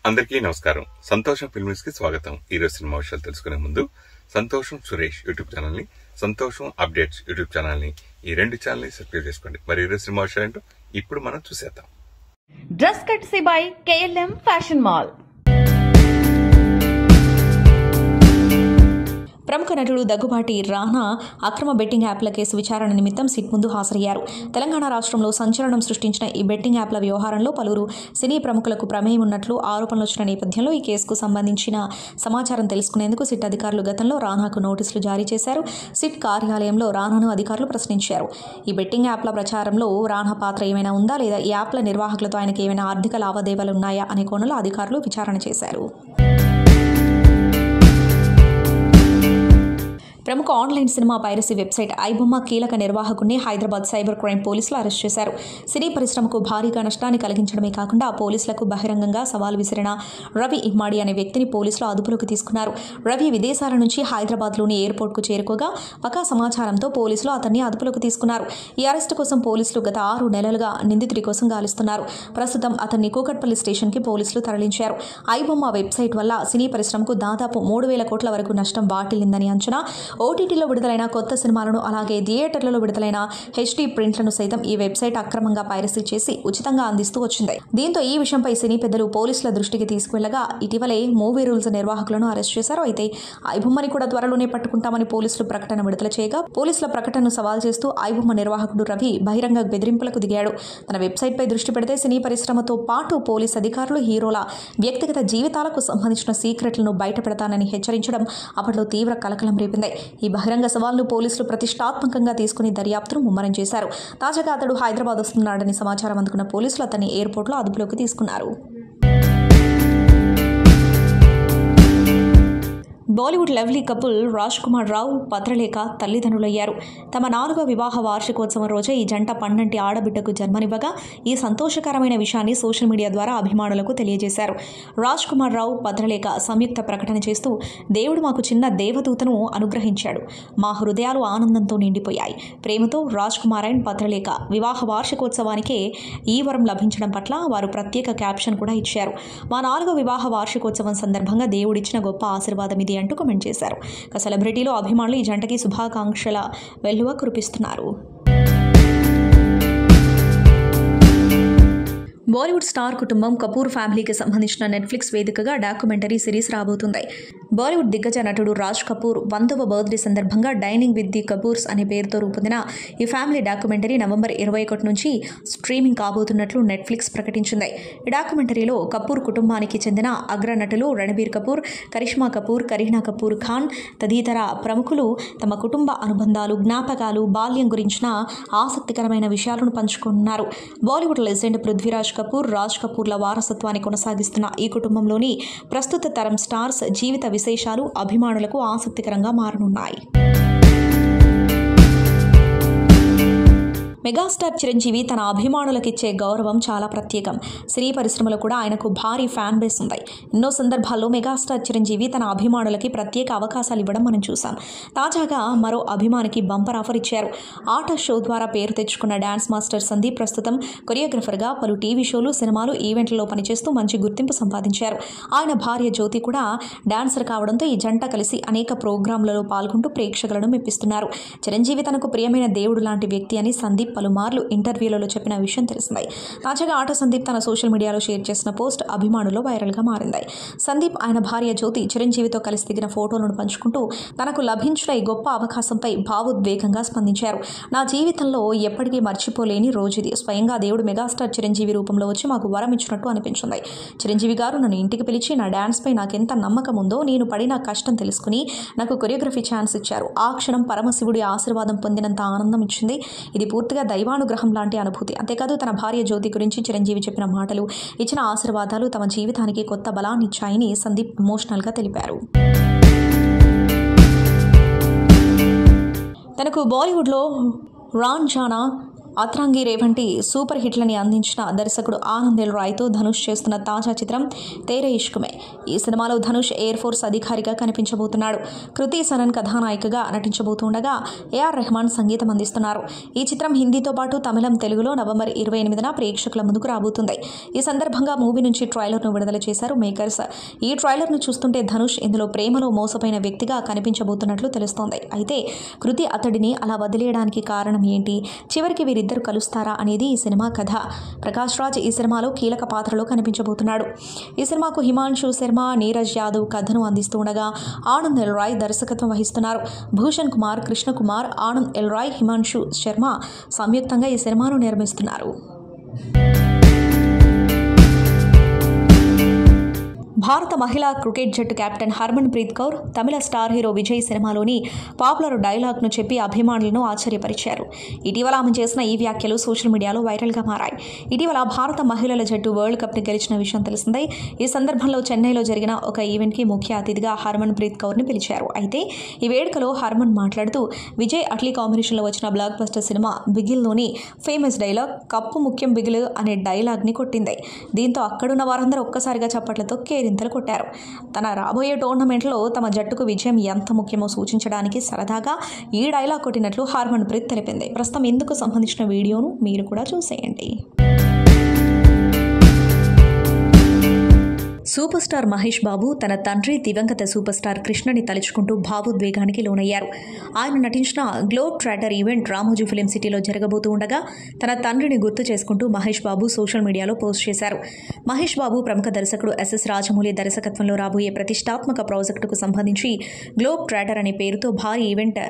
అందరికీ నమస్కారం. సంతోషం ఫిల్మ్స్ కి స్వాగతం. ఈరోజు సినిమా విషయాలు తెలుసుకునే ముందు సంతోషం సురేష్ యూట్యూబ్ ఛానల్ ని, సంతోషం అప్డేట్స్ యూట్యూబ్ ఛానల్ ని, ఈ రెండు ఛానల్ ని సబ్స్క్రైబ్ చేసుకోండి. మరి ఈరోజు సినిమా విషయాలు ఏంటో ఇప్పుడు మనం చూసేద్దాం. Dress కట్సీ by KLM fashion mall. ప్రముఖ నటుడు దగ్గుబాటి రానా అక్రమ బెట్టింగ్ యాప్ల కేసు విచారణ నిమిత్తం సిట్ ముందు హాజరయ్యారు. తెలంగాణ రాష్ట్రంలో సంచలనం సృష్టించిన ఈ బెట్టింగ్ యాప్ల వ్యవహారంలో పలువురు సినీ ప్రముఖులకు ప్రమేయం ఉన్నట్లు ఆరోపణలు వచ్చిన నేపథ్యంలో ఈ కేసుకు సంబంధించిన సమాచారం తెలుసుకునేందుకు సిట్ అధికారులు గతంలో రానాకు నోటీసులు జారీ చేశారు. సిట్ కార్యాలయంలో రానాను అధికారులు ప్రశ్నించారు. ఈ బెట్టింగ్ యాప్ల ప్రచారంలో రానా పాత్ర ఏమైనా ఉందా, లేదా ఈ యాప్ల నిర్వాహకులతో ఆయనకి ఏమైనా ఆర్థిక లావాదేవీలు ఉన్నాయా అనే కోణంలో అధికారులు విచారణ చేశారు. ప్రముఖ online cinema piracy website iBomma కీలక నిర్వాహకుడిని హైదరాబాద్ సైబర్ క్రైమ్ పోలీసులు అరెస్ట్ చేశారు. సినీ పరిశ్రమకు భారీగా నష్టాన్ని కలిగించడమే కాకుండా పోలీసులకు బహిరంగంగా సవాల్ విసిరిన రవి ఇమ్మాడి అనే వ్యక్తిని పోలీసులు అదుపులోకి తీసుకున్నారు. రవి విదేశాల నుంచి హైదరాబాద్లోని ఎయిర్పోర్ట్కు చేరుకోగా పక్కా సమాచారంతో పోలీసులు అతన్ని అదుపులోకి తీసుకున్నారు. ఈ అరెస్టు కోసం పోలీసులు గత 6 నెలలుగా నిందితుడి కోసం గాలిస్తున్నారు. ప్రస్తుతం అతన్ని కూకట్పల్లి స్టేషన్కి పోలీసులు తరలించారు. ఐబొమ్మ వెబ్సైట్ వల్ల సినీ పరిశ్రమకు దాదాపు 3,000 కోట్ల వరకు నష్టం వాటిల్లిందని అంచనా. ఓటీటీలో విడుదలైన కొత్త సినిమాలను, అలాగే థియేటర్లలో విడుదలైన HD ప్రింట్లను సైతం ఈ వెబ్సైట్ అక్రమంగా పైరసీ చేసి ఉచితంగా అందిస్తూ వచ్చింది. దీంతో ఈ విషయంపై సినీ పెద్దలు పోలీసుల దృష్టికి తీసుకువెళ్లగా ఇటీవలే మూవీ రూల్స్ నిర్వాహకులను అరెస్ట్ చేశారు. అయితే ఐబొమ్మని కూడా త్వరలోనే పట్టుకుంటామని పోలీసులు ప్రకటన విడుదల చేయగా పోలీసుల ప్రకటనను సవాల్ చేస్తూ ఐబొమ్మ నిర్వాహకుడు రవి బహిరంగ బెదిరింపులకు దిగాడు. తన వెబ్సైట్పై దృష్టి పెడితే సినీ పరిశ్రమతో పాటు పోలీస్ అధికారులు, హీరోల వ్యక్తిగత జీవితాలకు సంబంధించిన సీక్రెట్లను బయటపెడతానని హెచ్చరించడం అప్పట్లో తీవ్ర కలకలం రేపింది. ఈ బహిరంగ సవాల్ను పోలీసులు ప్రతిష్టాత్మకంగా తీసుకుని దర్యాప్తును ముమ్మరం చేశారు. తాజాగా అతడు హైదరాబాద్ వస్తున్నాడని సమాచారం అందుకున్న పోలీసులు అతన్ని ఎయిర్పోర్ట్లో అదుపులోకి తీసుకున్నారు. బాలీవుడ్ లవ్లీ కపుల్ రాజ్ కుమార్ రావు, భద్రలేఖ తల్లిదండ్రులయ్యారు. తమ 4వ వివాహ వార్షికోత్సవం రోజే ఈ జంట పండంటి ఆడబిడ్డకు జన్మనివ్వగా ఈ సంతోషకరమైన విషయాన్ని సోషల్ మీడియా ద్వారా అభిమానులకు తెలియజేశారు. రాజ్ కుమార్ రావు, భద్రలేఖ సంయుక్త ప్రకటన చేస్తూ, దేవుడు మాకు చిన్న దేవదూతను అనుగ్రహించాడు. మా హృదయాలు ఆనందంతో నిండిపోయాయి. ప్రేమతో రాజ్ కుమార్ అండ్ భద్రలేఖ వివాహ వార్షికోత్సవానికే ఈ వరం లభించడం పట్ల వారు ప్రత్యేక క్యాప్షన్ కూడా ఇచ్చారు. మా 4వ వివాహ వార్షికోత్సవం సందర్భంగా దేవుడిచ్చిన గొప్ప ఆశీర్వాదం ఇది అంటూ కామెంట్ చేశారు. సెలబ్రిటీలు, అభిమానులు ఈ జంటకి శుభాకాంక్షల వెల్లువ కురిపిస్తున్నారు. బాలీవుడ్ స్టార్ కుటుంబం కపూర్ ఫ్యామిలీకి సంబంధించిన నెట్ఫ్లిక్స్ వేదికగా డాక్యుమెంటరీ సిరీస్ రాబోతుంది. బాలీవుడ్ దిగ్గజ నటుడు రాజ్ కపూర్ 100వ బర్త్డే సందర్భంగా డైనింగ్ విత్ ది కపూర్స్ అనే పేరుతో రూపొందిన ఈ ఫ్యామిలీ డాక్యుమెంటరీ నవంబర్ 21 నుంచి స్ట్రీమింగ్ కాబోతున్నట్లు నెట్ఫ్లిక్స్ ప్రకటించింది. ఈ డాక్యుమెంటరీలో కపూర్ కుటుంబానికి చెందిన అగ్ర నటులు రణబీర్ కపూర్, కరిష్మా కపూర్, కరీనా కపూర్ ఖాన్ తదితర ప్రముఖులు తమ కుటుంబ అనుబంధాలు, జ్ఞాపకాలు, బాల్యం గురించిన ఆసక్తికరమైన విషయాలను పంచుకున్నారు. బాలీవుడ్ లెజెండ్ పృథ్వీరాజ్ కపూర్, రాజ్ కపూర్ల వారసత్వాన్ని కొనసాగిస్తున్న ఈ కుటుంబంలోని ప్రస్తుత తరం స్టార్స్ జీవిత విశేషాలు అభిమానులకు ఆసక్తికరంగా మారనున్నాయి. మెగాస్టార్ చిరంజీవి తన అభిమానులకిచ్చే గౌరవం చాలా ప్రత్యేకం. సినీ పరిశ్రమలో కూడా ఆయనకు భారీ ఫ్యాన్ బేస్ ఉంది. ఎన్నో సందర్భాల్లో మెగాస్టార్ చిరంజీవి తన అభిమానులకి ప్రత్యేక అవకాశాలు ఇవ్వడం మనం చూసాం. తాజాగా మరో అభిమానికి బంపర్ ఆఫర్ ఇచ్చారు. ఆట షో ద్వారా పేరు తెచ్చుకున్న డాన్స్ మాస్టర్ సందీప్ ప్రస్తుతం కొరియోగ్రఫర్గా పలు టీవీ షోలు, సినిమాలు, ఈవెంట్లలో పనిచేస్తూ మంచి గుర్తింపు సంపాదించారు. ఆయన భార్య జ్యోతి కూడా డాన్సర్ కావడంతో ఈ జంట కలిసి అనేక ప్రోగ్రాంలలో పాల్గొంటూ ప్రేక్షకులను మెప్పిస్తున్నారు. చిరంజీవి తనకు ప్రియమైన దేవుడు లాంటి వ్యక్తి అని సందీప్ పలుమార్లు ఇంటర్వ్యూలలో చెప్పిన విషయం తెలిసిందే. తాజాగా ఆట సందీప్ తన సోషల్ మీడియాలో షేర్ చేసిన పోస్ట్ అభిమానుల్లో వైరల్గా మారింది. సందీప్ ఆయన భార్య జ్యోతి చిరంజీవితో కలిసి దిగిన ఫోటోలను పంచుకుంటూ తనకు లభించిన ఈ గొప్ప అవకాశంపై భావోద్వేగంగా స్పందించారు. నా జీవితంలో ఎప్పటికీ మర్చిపోలేని రోజు ఇది. స్వయంగా దేవుడు మెగాస్టార్ చిరంజీవి రూపంలో వచ్చి మాకు వరం ఇచ్చినట్టు అనిపించింది. చిరంజీవి గారు నన్ను ఇంటికి పిలిచి నా డాన్స్పై నాకెంత నమ్మకం ఉందో, నేను పడిన కష్టం తెలుసుకుని నాకు కొరియోగ్రఫీ ఛాన్స్ ఇచ్చారు. ఆ క్షణం పరమశివుడి ఆశీర్వాదం పొందినంత ఆనందం ఇచ్చింది. ఇది పూర్తిగా దైవానుగ్రహం లాంటి అనుభూతి. అంతేకాదు తన భార్య జ్యోతి గురించి చిరంజీవి చెప్పిన మాటలు, ఇచ్చిన ఆశీర్వాదాలు తమ జీవితానికి కొత్త బలాన్ని ఇచ్చాయని సందీప్ ఎమోషనల్గా తెలిపారు. తనకు బాలీవుడ్లో రాంజానా, అత్రాంగి రేవంటి సూపర్ హిట్లని అందించిన దర్శకుడు ఆనంద్ ఎల్ రాయ్తో ధనుష్ చేస్తున్న తాజా చిత్రం తేరే ఇష్కుమే. ఈ సినిమాలో ధనుష్ ఎయిర్ ఫోర్స్ అధికారిగా కనిపించబోతున్నాడు. కృతి సనన్ కథానాయికగా నటించబోతుండగా ఏఆర్ రెహమాన్ సంగీతం అందిస్తున్నారు. ఈ చిత్రం హిందీతో పాటు తమిళం, తెలుగులో నవంబర్ 28న ప్రేక్షకుల ముందుకు రాబోతుంది. ఈ సందర్భంగా మూవీ నుంచి ట్రైలర్ను విడుదల చేశారు మేకర్స్. ఈ ట్రైలర్ను చూస్తుంటే ధనుష్ ఇందులో ప్రేమలో మోసపోయిన వ్యక్తిగా కనిపించబోతున్నట్లు తెలుస్తోంది. అయితే కృతి అతడిని అలా వదిలేయడానికి కారణం ఏంటి, చివరికి వీరిద్దరు కలుస్తారా అనేది ఈ సినిమా కథ. ప్రకాష్ రాజ్ ఈ సినిమాలో కీలక పాత్రలో కనిపించబోతున్నాడు. ఈ సినిమాకు హిమాన్షు శర్మ, నీరజ్ యాదవ్ కథను అందిస్తుండగా ఆనంద్ ఎల్ రాయ్ దర్శకత్వం వహిస్తున్నారు. భూషణ్ కుమార్, కృష్ణ కుమార్, ఆనంద్ ఎల్ రాయ్, హిమాన్షు శర్మ సంయుక్తంగా ఈ సినిమాను నిర్మిస్తున్నారు. భారత మహిళా క్రికెట్ జట్టు కెప్టెన్ హర్మన్ ప్రీత్ కౌర్ తమిళ స్టార్ హీరో విజయ్ సినిమాలోని పాపులర్ డైలాగ్ను చెప్పి అభిమానులను ఆశ్చర్యపరిచారు. ఇటీవల ఆమె చేసిన ఈ వ్యాఖ్యలు సోషల్ మీడియాలో వైరల్గా మారాయి. ఇటీవల భారత మహిళల జట్టు వరల్డ్ కప్ని గెలిచిన విషయం తెలిసిందే. ఈ సందర్భంలో చెన్నైలో జరిగిన ఒక ఈవెంట్కి ముఖ్య అతిథిగా హర్మన్ ప్రీత్ కౌర్ని పిలిచారు. అయితే ఈ వేడుకలో హర్మన్ మాట్లాడుతూ విజయ్ అట్లీ కాంబినేషన్లో వచ్చిన బ్లాక్ బస్టర్ సినిమా బిగిల్లోని ఫేమస్ డైలాగ్ "కప్పు ముఖ్యం బిగిల్" అనే డైలాగ్ని కొట్టింది. దీంతో అక్కడున్న వారందరూ ఒక్కసారిగా చప్పట్లతో కేరింతలు కొట్టారు. తన రాబోయే టోర్నమెంట్లో తమ జట్టుకు విజయం ఎంత ముఖ్యమో సూచించడానికి సరదాగా ఈ డైలాగ్ కొట్టినట్లు హర్మన్ ప్రీత్ తెలిపింది. ప్రస్తుతం ఇందుకు సంబంధించిన వీడియోను మీరు కూడా చూసేయండి. సూపర్ స్టార్ మహేష్ బాబు తన తండ్రి దివంగత సూపర్ స్టార్ కృష్ణని తలుచుకుంటూ భావోద్వేగానికి లోనయ్యారు. ఆయన నటించిన globe trotter event Ramoji film సిటీలో జరగబోతూ ఉండగా తన తండ్రిని గుర్తు చేసుకుంటూ మహేష్ బాబు సోషల్ మీడియాలో పోస్ట్ చేశారు. మహేష్ బాబు ప్రముఖ దర్శకుడు ఎస్ఎస్ రాజమౌళి దర్శకత్వంలో రాబోయే ప్రతిష్టాత్మక ప్రాజెక్టుకు సంబంధించి గ్లోబ్ ట్రాటర్ అనే పేరుతో భారీ ఈవెంట్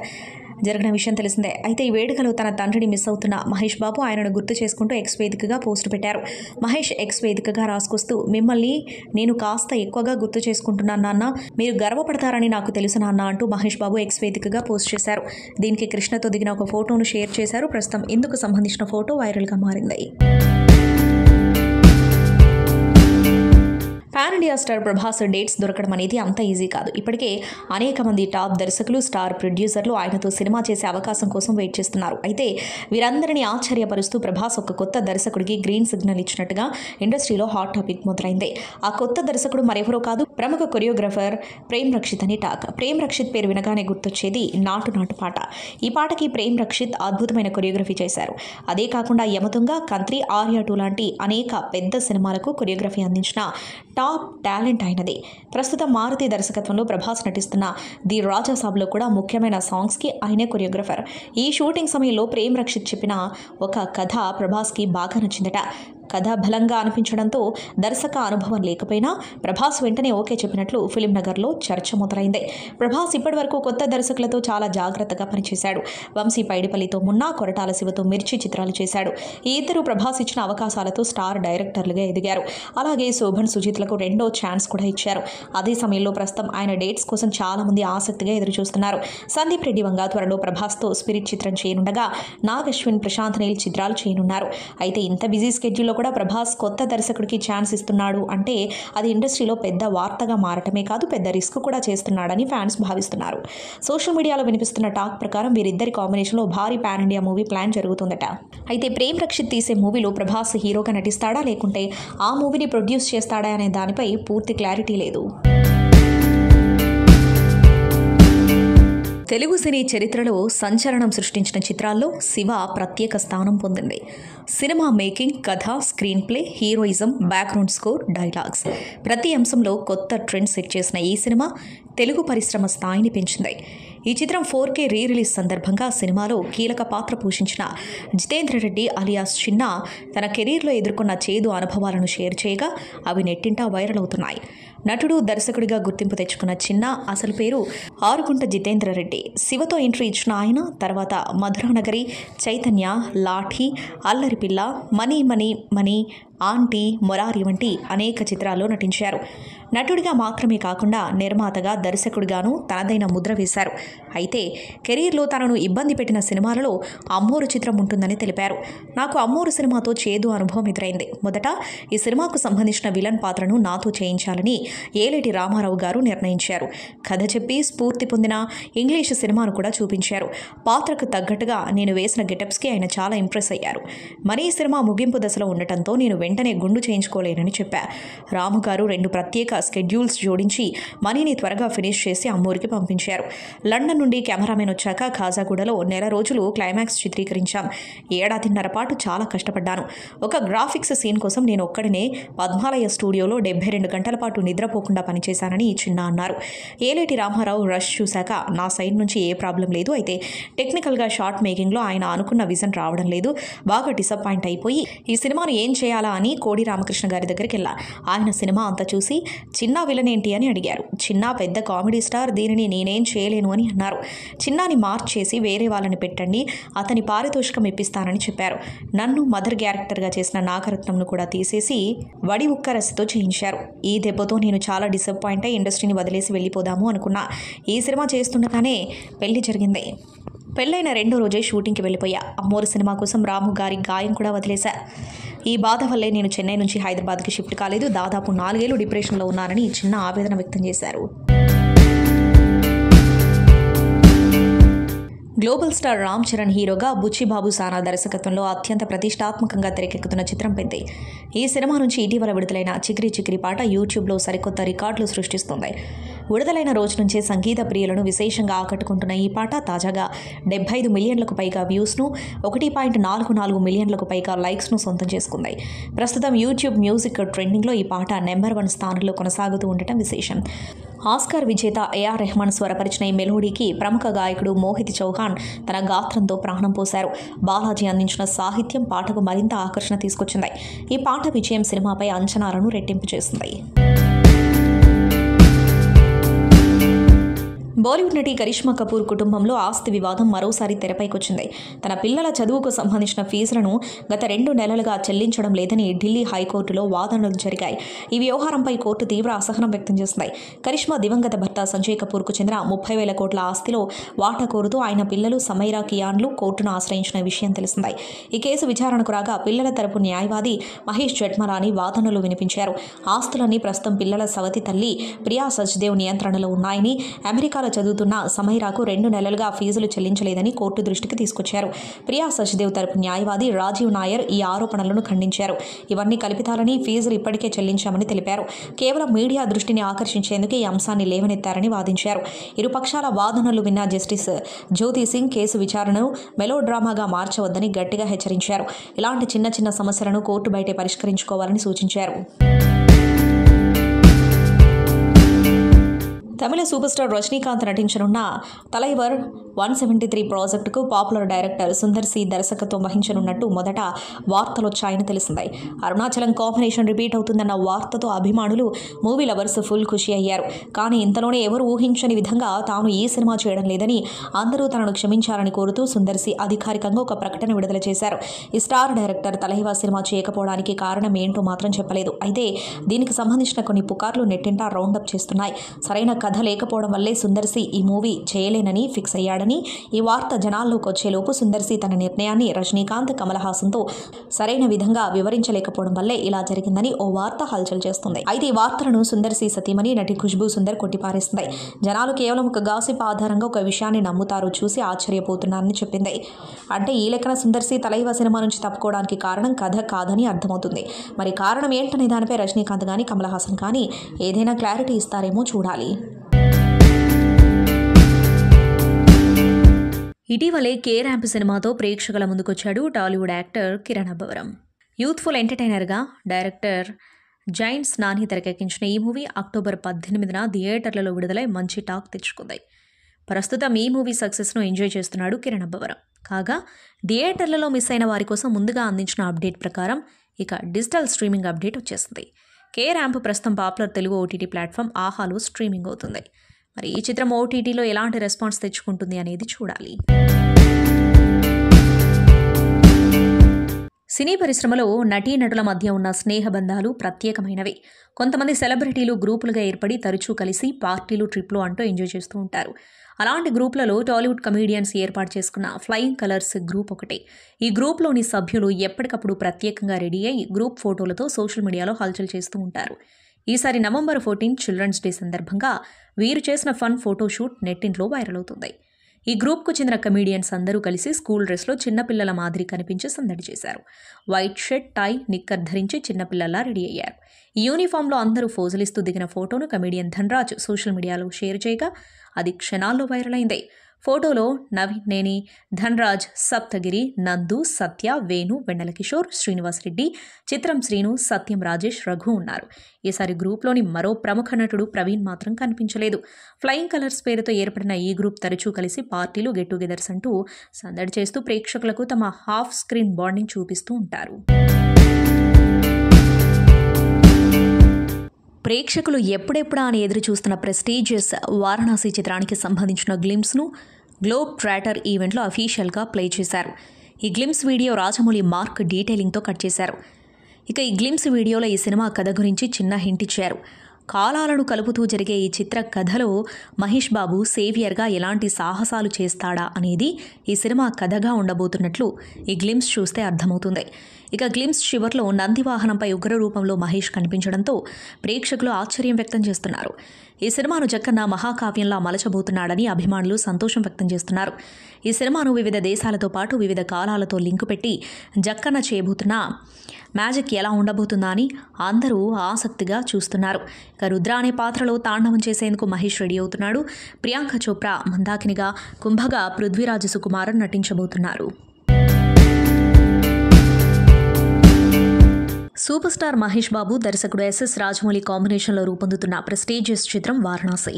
జరిగిన విషయం తెలిసిందే. అయితే ఈ వేడుకలో తన తండ్రిని మిస్ అవుతున్న మహేష్ బాబు ఆయనను గుర్తు చేసుకుంటూ ఎక్స్ వేదికగా పోస్టు పెట్టారు. మహేష్ ఎక్స్ వేదికగా రాసుకొస్తూ "మిమ్మల్ని నేను కాస్త ఎక్కువగా గుర్తు చేసుకుంటున్నాను నాన్న, మీరు గర్వపడతారని నాకు తెలుసు నాన్న" అంటూ మహేష్ బాబు ఎక్స్ వేదికగా పోస్ట్ చేశారు. దీనికి కృష్ణతో దిగిన ఒక ఫోటోను షేర్ చేశారు. ప్రస్తుతం ఇందుకు సంబంధించిన ఫోటో వైరల్గా మారింది. Pan India star Prabhas dates దొరకడం అనేది అంత ఈజీ కాదు. ఇప్పటికే అనేక మంది టాప్ దర్శకులు, స్టార్ ప్రొడ్యూసర్లు ఆయనతో సినిమా చేసే అవకాశం కోసం వెయిట్ చేస్తున్నారు. అయితే వీరందరినీ ఆశ్చర్యపరుస్తూ ప్రభాస్ ఒక కొత్త దర్శకుడికి గ్రీన్ సిగ్నల్ ఇచ్చినట్టుగా ఇండస్ట్రీలో హాట్ టాపిక్ మొదలైంది. ఆ కొత్త దర్శకుడు మరెవరో కాదు, ప్రముఖ కొరియోగ్రాఫర్ ప్రేమ్ రక్షిత్ అని టాక్. ప్రేమ్ రక్షిత్ పేరు వినగానే గుర్తొచ్చేది నాటు నాటు పాట. ఈ పాటకి ప్రేమ్ రక్షిత్ అద్భుతమైన కొరియోగ్రఫీ చేశారు. అదే కాకుండా యమతుంగ, కంత్రి, ఆర్యా 2 లాంటి అనేక పెద్ద సినిమాలకు కొరియోగ్రఫీ అందించిన టాప్ టాలెంట్ అయినది. ప్రస్తుతం మారుతి దర్శకత్వంలో ప్రభాస్ నటిస్తున్న ది రాజా సాబ్లో కూడా ముఖ్యమైన సాంగ్స్కి ఆయనే కొరియోగ్రఫర్. ఈ షూటింగ్ సమయంలో ప్రేమ్ రక్షిత్ చెప్పిన ఒక కథ ప్రభాస్కి బాగా నచ్చిందట. కథ బలంగా అనిపించడంతో దర్శక అనుభవం లేకపోయినా ప్రభాస్ వెంటనే ఓకే చెప్పినట్లు ఫిలిం నగర్లో చర్చ మొదలైంది. ప్రభాస్ ఇప్పటివరకు కొత్త దర్శకులతో చాలా జాగ్రత్తగా పనిచేశాడు. వంశీ పైడిపల్లితో మున్నా, కొరటాల శివతో మిర్చి చిత్రాలు చేశాడు. ఈ ఇద్దరు ప్రభాస్ ఇచ్చిన అవకాశాలతో స్టార్ డైరెక్టర్లుగా ఎదిగారు. అలాగే శోభన్, సుజిత్లకు రెండో ఛాన్స్ కూడా ఇచ్చారు. అదే సమయంలో ప్రస్తుతం ఆయన డేట్స్ కోసం చాలా మంది ఆసక్తిగా ఎదురుచూస్తున్నారు. సందీప్ రెడ్డి వంగ త్వరలో ప్రభాస్తో స్పిరిట్ చిత్రం చేయనుండగా నాగ్ అశ్విన్, ప్రశాంత్ నీల్ చిత్రాలు చేయనున్నారు. అయితే ఇంత బిజీ స్కెడ్యూల్లో కూడా ప్రభాస్ కొత్త దర్శకుడికి ఛాన్స్ ఇస్తున్నాడు అంటే అది ఇండస్ట్రీలో పెద్ద వార్తగా మారటమే కాదు, పెద్ద రిస్క్ కూడా చేస్తున్నాడని ఫ్యాన్స్ భావిస్తున్నారు. సోషల్ మీడియాలో వినిపిస్తున్న టాక్ ప్రకారం వీరిద్దరి కాంబినేషన్లో భారీ పాన్ ఇండియా మూవీ ప్లాన్ జరుగుతుందట. అయితే ప్రేమ్ రక్షిత్ తీసే మూవీలో ప్రభాస్ హీరోగా నటిస్తాడా లేకుంటే ఆ మూవీని ప్రొడ్యూస్ చేస్తాడా అనే దానిపై పూర్తి క్లారిటీ లేదు. తెలుగు సినీ చరిత్రలో సంచలనం సృష్టించిన చిత్రాల్లో శివ ప్రత్యేక స్థానం పొందింది. సినిమా మేకింగ్, కథ, screen play, heroism, background score, dialogues ప్రతి అంశంలో కొత్త ట్రెండ్ సెట్ చేసిన ఈ సినిమా తెలుగు పరిశ్రమ స్థాయిని పెంచింది. ఈ చిత్రం 4K రీ రిలీజ్ సందర్భంగా సినిమాలో కీలక పాత్ర పోషించిన జితేంద్ర రెడ్డి అలియాస్ చిన్న తన కెరీర్లో ఎదుర్కొన్న చేదు అనుభవాలను షేర్ చేయగా అవి నెట్టింటా వైరల్ అవుతున్నాయి. నటుడు, దర్శకుడిగా గుర్తింపు తెచ్చుకున్న చిన్న అసలు పేరు ఆరుగుంట జితేంద్ర రెడ్డి. శివతో ఎంట్రీ ఇచ్చిన ఆయన తర్వాత Madhuranagari, Chaitanya, Lathi, Allaripilla, money money money, aunty, Morari వంటి అనేక చిత్రాల్లో నటించారు. నటుడిగా మాత్రమే కాకుండా నిర్మాతగా, దర్శకుడిగానూ తనదైన ముద్ర వేశారు. అయితే కెరీర్లో తనను ఇబ్బంది పెట్టిన సినిమాలలో అమ్మోరు చిత్రం ఉంటుందని తెలిపారు. నాకు అమ్మోరు సినిమాతో చేదు అనుభవం ఎదురైంది. మొదట ఈ సినిమాకు సంబంధించిన విలన్ పాత్రను నాతో చేయించాలని ఏలేటి రామారావు గారు నిర్ణయించారు. కథ చెప్పి స్ఫూర్తి పొందిన ఇంగ్లీష్ సినిమాను కూడా చూపించారు. పాత్రకు తగ్గట్టుగా నేను వేసిన గెటప్స్కి ఆయన చాలా ఇంప్రెస్ అయ్యారు. మరి ఈ సినిమా ముగింపు దశలో ఉండటంతో నేను వెంటనే గుండు చేయించుకోలేనని చెప్పా. రాము గారు 2 ప్రత్యేక స్కెడ్యూల్స్ జోడించి మనీని త్వరగా ఫినిష్ చేసి అమ్మూరికి పంపించారు. లండన్ నుండి కెమెరామెన్ వచ్చాక ఖాజాగూడలో నెల రోజులు క్లైమాక్స్ చిత్రీకరించాం. 1.5 ఏళ్ల పాటు చాలా కష్టపడ్డాను. ఒక గ్రాఫిక్స్ సీన్ కోసం నేను ఒక్కడినే పద్మాలయ స్టూడియోలో 72 గంటల పాటు నిద్రపోకుండా పనిచేశానని చిన్న అన్నారు. ఏలేటి రామారావు రష్ చూశాక నా సైడ్ నుంచి ఏ ప్రాబ్లం లేదు. అయితే టెక్నికల్గా షార్ట్ మేకింగ్లో ఆయన అనుకున్న విజన్ రావడం లేదు. బాగా డిసప్పాయింట్ అయిపోయి ఈ సినిమాను ఏం చేయాలా అని కోడి రామకృష్ణ గారి దగ్గరికి వెళ్ళా. ఆయన సినిమా అంతా చూసి చిన్న విలన్ ఏంటి అని అడిగారు. చిన్న పెద్ద కామెడీ స్టార్, దీనిని నేనేం చేయలేను అని అన్నారు. చిన్నాని మార్చేసి వేరే వాళ్ళని పెట్టండి, అతని పారితోషికం ఇప్పిస్తానని చెప్పారు. నన్ను మదర్ క్యారెక్టర్గా చేసిన నాగరత్నంను కూడా తీసేసి వడి ఉక్కరసతో చేయించారు. ఈ దెబ్బతో నేను చాలా డిసప్పాయింట్ అయి ఇండస్ట్రీని వదిలేసి వెళ్ళిపోదాము అనుకున్నా. ఈ సినిమా చేస్తుండగానే పెళ్లి జరిగింది. పెళ్ళైన 2వ రోజే షూటింగ్కి వెళ్ళిపోయా. అమ్మోరు సినిమా కోసం రాము గారి గాయం కూడా వదిలేశా. ఈ బాధ వల్లే నేను చెన్నై నుంచి హైదరాబాద్కి షిఫ్ట్ కాలేదు. దాదాపు 4 ఏళ్లు డిప్రెషన్లో ఉన్నానని చిన్న ఆవేదన వ్యక్తం చేశారు. గ్లోబల్ స్టార్ రామ్ చరణ్ హీరోగా బుచ్చిబాబు సానా దర్శకత్వంలో అత్యంత ప్రతిష్టాత్మకంగా తెరకెక్కుతున్న చిత్రం పెద్ది. ఈ సినిమా నుంచి ఇటీవల విడుదలైన చికిరి చికిరి పాట యూట్యూబ్లో సరికొత్త రికార్డులు సృష్టిస్తుంది. విడుదలైన రోజు నుంచే సంగీత ప్రియులను విశేషంగా ఆకట్టుకుంటున్న ఈ పాట తాజాగా 75 మిలియన్లకు పైగా వ్యూస్ను, 1.44 మిలియన్లకు పైగా లైక్స్ను సొంతం చేసుకుంది. ప్రస్తుతం యూట్యూబ్ మ్యూజిక్ ట్రెండింగ్లో ఈ పాట నెంబర్ 1 స్థానంలో కొనసాగుతూ ఉండటం విశేషం. ఆస్కార్ విజేత ఏఆర్ రెహమాన్ స్వరపరిచిన ఈ మెలోడీకి ప్రముఖ గాయకుడు మోహిత్ చౌహాన్ తన గాత్రంతో ప్రాణం పోశారు. బాలాజీ అందించిన సాహిత్యం పాటకు మరింత ఆకర్షణ తీసుకొచ్చింది. ఈ పాట విజయం సినిమాపై అంచనాలను రెట్టింపు చేసింది. బాలీవుడ్ నటి కరిష్మా కపూర్ కుటుంబంలో ఆస్తి వివాదం మరోసారి తెరపైకొచ్చింది. తన పిల్లల చదువుకు సంబంధించిన ఫీజులను గత 2 నెలలుగా చెల్లించడం లేదని ఢిల్లీ హైకోర్టులో వాదనలు జరిగాయి. ఈ వ్యవహారంపై కోర్టు తీవ్ర అసహనం వ్యక్తం చేసింది. కరిష్మా దివంగత భర్త సంజయ్ కపూర్కు చెందిన 30,000 కోట్ల ఆస్తిలో వాటా కోరుతూ ఆయన పిల్లలు సమైరా కియాన్లు కోర్టును ఆశ్రయించిన విషయం తెలిసింది. ఈ కేసు విచారణకు రాగా పిల్లల తరపు న్యాయవాది మహేష్ జట్మలాని వాదనలు వినిపించారు. ఆస్తులన్నీ ప్రస్తుతం పిల్లల సవతి తల్లి ప్రియా సచ్దేవ్ నియంత్రణలో ఉన్నాయని, అమెరికాలో చదువుతున్న సమైరాకు 2 నెలలుగా ఫీజులు చెల్లించలేదని కోర్టు దృష్టికి తీసుకొచ్చారు. ప్రియా సచ్దేవ్ తరపు న్యాయవాది రాజీవ్ నాయర్ ఈ ఆరోపణలను ఖండించారు. ఇవన్నీ కల్పితాలని, ఫీజులు ఇప్పటికే చెల్లించామని తెలిపారు. కేవలం మీడియా దృష్టిని ఆకర్షించేందుకే ఈ అంశాన్ని లేవనెత్తారని వాదించారు. ఇరుపక్షాల వాదనలు విన్న జస్టిస్ జ్యోతి సింగ్ కేసు విచారణను మెలోడ్రామాగా మార్చవద్దని గట్టిగా హెచ్చరించారు. ఇలాంటి చిన్న చిన్న సమస్యలను కోర్టు బయటే పరిష్కరించుకోవాలని సూచించారు. తమిళ సూపర్ స్టార్ రజనీకాంత్ నటించనున్న తలైవర్ 173 ప్రాజెక్టుకు పాపులర్ డైరెక్టర్ సుందర్ సి దర్శకత్వం వహించనున్నట్టు మొదట వార్తలొచ్చాయని తెలిసింది. అరుణాచలం కాంబినేషన్ రిపీట్ అవుతుందన్న వార్తతో అభిమానులు, మూవీ లవర్స్ ఫుల్ ఖుషి అయ్యారు. కానీ ఇంతలోనే ఎవరు ఊహించని విధంగా తాను ఈ సినిమా చేయడం లేదని, అందరూ తనను క్షమించాలని కోరుతూ సుందర్ సి అధికారికంగా ఒక ప్రకటన విడుదల చేశారు. ఈ స్టార్ డైరెక్టర్ తలైవా సినిమా చేయకపోవడానికి కారణం ఏంటో మాత్రం చెప్పలేదు. అయితే దీనికి సంబంధించిన కొన్ని పుకార్లు నెట్టింట రౌండప్ చేస్తున్నాయి. సరైన కథ లేకపోవడం వల్లే సుందర్ సి ఈ మూవీ చేయలేనని ఫిక్స్ అయ్యాడని, ఈ వార్త జనాల్లోకి వచ్చేలోపు సుందర్ సి తన నిర్ణయాన్ని రజనీకాంత్, కమల్ హాసన్తో సరైన విధంగా వివరించలేకపోవడం వల్లే ఇలా జరిగిందని ఓ వార్త హల్చల్ చేస్తుంది. అయితే ఈ వార్తలను సుందర్ సి సతీమణి నటి ఖుష్బూ సుందర్ కొట్టిపారేస్తుంది. జనాలు కేవలం ఒక గాసిప్ ఆధారంగా ఒక విషయాన్ని నమ్ముతారు, చూసి ఆశ్చర్యపోతున్నారని చెప్పింది. అంటే ఈ లెక్కన సుందర్ సి తలైవా సినిమా నుంచి తప్పుకోవడానికి కారణం కథ కాదని అర్థమవుతుంది. మరి కారణం ఏంటనే దానిపై రజనీకాంత్ కానీ కమల్ హాసన్ కానీ ఏదైనా క్లారిటీ ఇస్తారేమో చూడాలి. ఇటీవలే కే ర్యాంప్ సినిమాతో ప్రేక్షకుల ముందుకొచ్చాడు Tollywood actor Kiran Abbavaram. Youthful ఎంటర్టైనర్గా డైరెక్టర్ జైంట్స్ నాని తెరకెక్కించిన ఈ మూవీ అక్టోబర్ 18న థియేటర్లలో విడుదలై మంచి టాక్ తెచ్చుకుంది. ప్రస్తుతం ఈ మూవీ సక్సెస్ను ఎంజాయ్ చేస్తున్నాడు కిరణ్ అబ్బవరం. కాగా థియేటర్లలో మిస్ అయిన వారి కోసం ముందుగా అందించిన అప్డేట్ ప్రకారం ఇక డిజిటల్ స్ట్రీమింగ్ అప్డేట్ వచ్చేసింది. కే ర్యాంప్ ప్రస్తుతం పాపులర్ తెలుగు ఓటీటీ ప్లాట్ఫామ్ ఆహాలో స్ట్రీమింగ్ అవుతుంది. మరి ఈ చిత్రం ఓటీటీలో ఎలాంటి రెస్పాన్స్ తెచ్చుకుంటుంది అనేది చూడాలి. సినీ పరిశ్రమలో నటీనటుల మధ్య ఉన్న స్నేహబంధాలు ప్రత్యేకమైనవి. కొంతమంది సెలబ్రిటీలు గ్రూపులుగా ఏర్పడి తరచూ కలిసి పార్టీలు, ట్రిప్లు అంటూ ఎంజాయ్ చేస్తూ ఉంటారు. అలాంటి గ్రూపులలో టాలీవుడ్ కమీడియన్స్ ఏర్పాటు చేసుకున్న ఫ్లయింగ్ కలర్స్ గ్రూప్ ఒకటి. ఈ గ్రూప్లోని సభ్యులు ఎప్పటికప్పుడు ప్రత్యేకంగా రెడీ అయి గ్రూప్ ఫోటోలతో సోషల్ మీడియాలో హల్చల్ చేస్తూ ఉంటారు. ఈసారి నవంబర్ 14 చిల్డ్రన్స్ డే సందర్భంగా వీరు చేసిన ఫన్ ఫోటోషూట్ నెట్టింట్లో వైరల్ అవుతుంది. ఈ గ్రూప్కు చెందిన కమీడియన్స్ అందరూ కలిసి స్కూల్ డ్రెస్లో చిన్నపిల్లల మాదిరి కనిపించి సందడి చేశారు. వైట్ షర్ట్, టై, నిక్కర్ ధరించి చిన్నపిల్లల్లా రెడీ అయ్యారు. ఈ యూనిఫామ్లో అందరూ ఫోజులిస్తూ దిగిన ఫోటోను కమీడియన్ ధన్రాజ్ సోషల్ మీడియాలో షేర్ చేయగా అది క్షణాల్లో వైరల్ అయింది. ఫోటోలో నవీన్ నేని, ధన్రాజ్, సప్తగిరి, నందు, సత్య, వేణు, వెన్నెల కిషోర్, శ్రీనివాస్ రెడ్డి, చిత్రం శ్రీను, సత్యం రాజేష్, రఘు ఉన్నారు. ఈసారి గ్రూప్లోని మరో ప్రముఖ నటుడు ప్రవీణ్ మాత్రం కనిపించలేదు. ఫ్లయింగ్ కలర్స్ పేరుతో ఏర్పడిన ఈ గ్రూప్ తరచూ కలిసి పార్టీలు, గెట్ టుగెదర్స్ అంటూ సందడి చేస్తూ ప్రేక్షకులకు తమ హాఫ్ స్క్రీన్ బాండింగ్ చూపిస్తూ ఉంటారు. ప్రేక్షకులు ఎప్పుడెప్పుడా అని ఎదురు చూస్తున్న ప్రెస్టీజియస్ వారణాసి చిత్రానికి సంబంధించిన గ్లిమ్స్ను గ్లోబ్ ట్రాటర్ ఈవెంట్లో అఫీషియల్గా ప్లే చేశారు. ఈ గ్లిమ్స్ వీడియో రాజమౌళి మార్క్ డీటెయిలింగ్తో కట్ చేశారు. ఇక ఈ గ్లిమ్స్ వీడియోలో ఈ సినిమా కథ గురించి చిన్న హింట్ ఇచ్చారు. కాలాలను కలుపుతూ జరిగే ఈ చిత్ర కథలో మహేష్ బాబు సేవియర్గా ఎలాంటి సాహసాలు చేస్తాడా అనేది ఈ సినిమా కథగా ఉండబోతున్నట్లు ఈ గ్లిమ్స్ చూస్తే అర్థమవుతుంది. ఇక గ్లిమ్స్ చివర్లో నంది వాహనంపై ఉగ్ర రూపంలో మహేష్ కనిపించడంతో ప్రేక్షకులు ఆశ్చర్యం వ్యక్తం చేస్తున్నారు. ఈ సినిమాను జక్కన్న మహాకావ్యంలా మలచబోతున్నాడని అభిమానులు సంతోషం వ్యక్తం చేస్తున్నారు. ఈ సినిమాను వివిధ దేశాలతో పాటు వివిధ కాలాలతో లింకు పెట్టి జక్కన్న చేయబోతున్న మ్యాజిక్ ఎలా ఉండబోతుందా అని అందరూ ఆసక్తిగా చూస్తున్నారు. ఇక రుద్ర అనే పాత్రలో తాండవం చేసేందుకు మహేష్ రెడీ అవుతున్నాడు. ప్రియాంక చోప్రా మందాకినిగా, కుంభగా పృథ్వీరాజ్ సుకుమారన్ నటించబోతున్నారు. సూపర్ స్టార్ మహేష్ బాబు, దర్శకుడు ఎస్ఎస్ రాజమౌళి కాంబినేషన్లో రూపొందుతున్న ప్రెస్టీజియస్ చిత్రం వారణాసి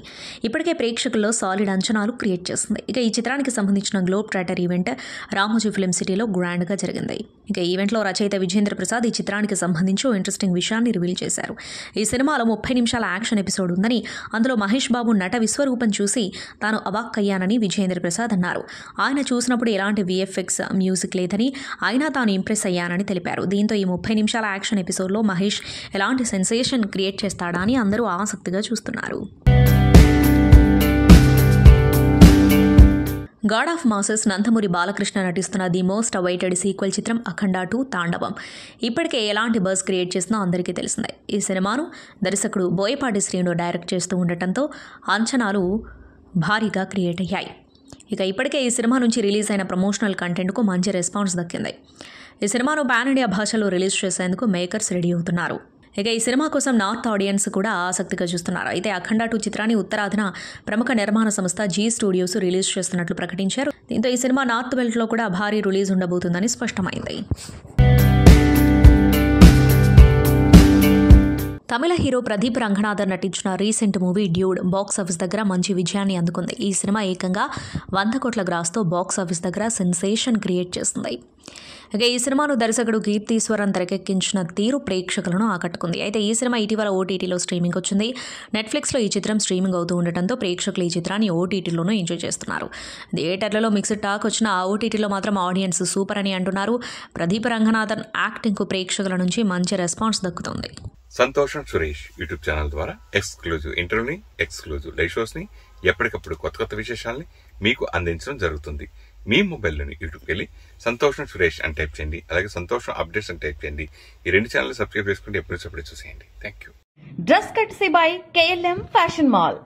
ఇప్పటికే ప్రేక్షకుల్లో సాలిడ్ అంచనాలు క్రియేట్ చేస్తుంది. ఇక ఈ చిత్రానికి సంబంధించిన globe trotter event Ramoji film సిటీలో గ్రాండ్గా జరిగింది. ఇక ఈవెంట్లో రచయిత విజేంద్ర ప్రసాద్ ఈ చిత్రానికి సంబంధించి ఇంట్రెస్టింగ్ విషయాన్ని రివీల్ చేశారు. ఈ సినిమాలో 30 నిమిషాల యాక్షన్ ఎపిసోడ్ ఉందని, అందులో మహేష్ బాబు నట విశ్వరూపం చూసి తాను అవాక్కయ్యానని విజేంద్ర ప్రసాద్ అన్నారు. ఆయన చూసినప్పుడు ఎలాంటి విఎఫ్ఎక్స్, మ్యూజిక్ లేదని, అయినా తాను ఇంప్రెస్ అయ్యానని తెలిపారు. దీంతో ఈ 30 నిమిషాల యాక్షన్ ఎపిసోడ్లో మహేష్ ఎలాంటి సెన్సేషన్ క్రియేట్ చేస్తాడా అని అందరూ ఆసక్తిగా చూస్తున్నారు. God of masses Nandamuri Balakrishna నటిస్తున్న ది మోస్ట్ అవైటెడ్ సీక్వెల్ చిత్రం అఖండ 2 తాండవం ఇప్పటికే ఎలాంటి బజ్ క్రియేట్ చేసినా అందరికీ తెలిసిందే. ఈ సినిమాను దర్శకుడు బోయపాటి శ్రీను డైరెక్ట్ చేస్తూ ఉండటంతో అంచనాలు భారీగా క్రియేట్ అయ్యాయి. ఇక ఇప్పటికే ఈ సినిమా నుంచి రిలీజ్ అయిన ప్రమోషనల్ కంటెంట్కు మంచి రెస్పాన్స్ దక్కింది. ఈ సినిమాను పాన్ ఇండియా భాషలో రిలీజ్ చేసేందుకు మేకర్స్ రెడీ అవుతున్నారు. ఇక ఈ సినిమా కోసం నార్త్ ఆడియన్స్ కూడా ఆసక్తిగా చూస్తున్నారు. అయితే అఖండ 2 చిత్రాన్ని ఉత్తరాదిన ప్రముఖ నిర్మాణ సంస్థ జీ స్టూడియోస్ రిలీజ్ చేస్తున్నట్లు ప్రకటించారు. దీంతో ఈ సినిమా నార్త్ బెల్ట్లో కూడా భారీ రిలీజ్ ఉండబోతుందని స్పష్టమైంది. తమిళ హీరో ప్రదీప్ రంగనాథన్ నటించిన recent movie dude box office దగ్గర మంచి విజయాన్ని అందుకుంది. ఈ సినిమా ఏకంగా 100 కోట్ల గ్రాస్తో బాక్స్ ఆఫీస్ దగ్గర సెన్సేషన్ క్రియేట్ చేస్తుంది. ఇక ఈ సినిమాను దర్శకుడు కీర్తీశ్వరన్ తెరకెక్కించిన తీరు ప్రేక్షకులను ఆకట్టుకుంది. అయితే ఈ సినిమా ఇటీవల ఓటీటీలో స్ట్రీమింగ్ వచ్చింది. నెట్ఫ్లిక్స్లో ఈ చిత్రం స్ట్రీమింగ్ అవుతూ ఉండటంతో ప్రేక్షకులు ఈ చిత్రాన్ని ఓటీటీలోనూ ఎంజాయ్ చేస్తున్నారు. థియేటర్లలో మిక్స్డ్ టాక్ వచ్చిన ఓటీటీలో మాత్రం ఆడియన్స్ సూపర్ అని అంటున్నారు. ప్రదీప్ రంగనాథన్ యాక్టింగ్కు ప్రేక్షకుల నుంచి మంచి రెస్పాన్స్ దక్కుతుంది. సంతోషం సురేష్ యూట్యూబ్ ఛానల్ ద్వారా ఎక్స్క్లూజివ్ ఇంటర్వ్యూని, ఎక్స్క్లూజివ్ లైవ్ షోస్ని, ఎప్పటికప్పుడు కొత్త కొత్త విశేషాలని మీకు అందించడం జరుగుతుంది. మీ మొబైల్లోని యూట్యూబ్కి వెళ్ళి సంతోషం సురేష్ అని టైప్ చేయండి. అలాగే సంతోషం అప్డేట్స్ అని టైప్ చేయండి. ఈ 2 ఛానల్ సబ్స్క్రైబ్ చేసుకుంటే ఎప్పుడు చూసేయండి. Thank you. Dress కట్సీ by KLM fashion mall.